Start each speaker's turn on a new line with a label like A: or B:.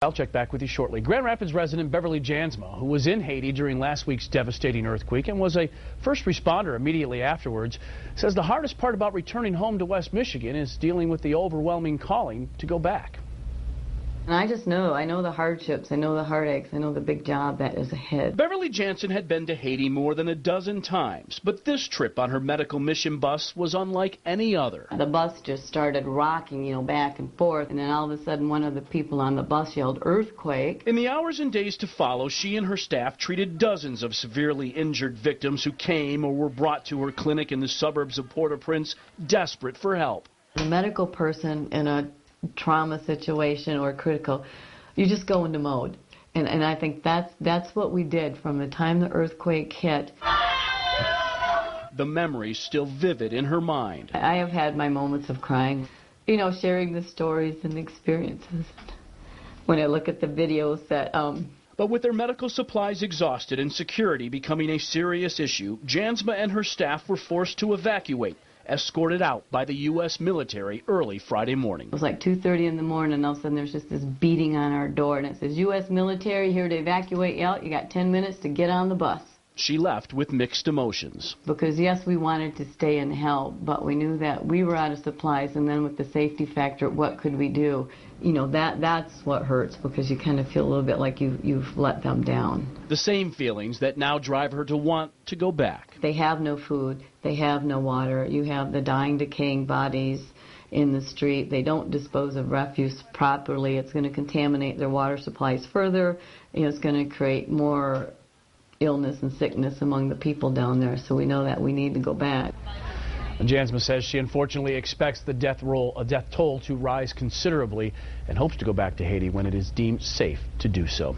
A: I'll check back with you shortly. Grand Rapids resident Beverly Jansma, who was in Haiti during last week's devastating earthquake and was a first responder immediately afterwards, says the hardest part about returning home to West Michigan is dealing with the overwhelming calling to go back.
B: And I know the hardships, I know the heartaches, I know the big job that is ahead.
A: Beverly Jansma had been to Haiti more than a dozen times, but this trip on her medical mission bus was unlike any other.
B: The bus just started rocking, back and forth, and then all of a sudden one of the people on the bus yelled, "Earthquake."
A: In the hours and days to follow, she and her staff treated dozens of severely injured victims who came or were brought to her clinic in the suburbs of Port-au-Prince, desperate for help.
B: The medical person in a trauma situation or critical, you just go into mode. And I think that's what we did from the time the earthquake hit.
A: The memories still vivid in her mind.
B: I have had my moments of crying, sharing the stories and the experiences. When I look at the videos that...
A: But with their medical supplies exhausted and security becoming a serious issue, Jansma and her staff were forced to evacuate, escorted out by the U.S. military early Friday morning.
B: It was like 2:30 in the morning, and all of a sudden there's just this beating on our door, and it says, "U.S. military here to evacuate you out. You got 10 minutes to get on the bus."
A: She left with mixed emotions.
B: Because yes, we wanted to stay and help, but we knew that we were out of supplies, and then with the safety factor, what could we do? That's what hurts, because you kind of feel a little bit like you've let them down.
A: The same feelings that now drive her to want to go back.
B: They have no food, they have no water, you have the dying, decaying bodies in the street. They don't dispose of refuse properly. It's going to contaminate their water supplies further. It's going to create more illness and sickness among the people down there, so we know that we need to go back.
A: Jansma says she unfortunately expects the death toll to rise considerably and hopes to go back to Haiti when it is deemed safe to do so.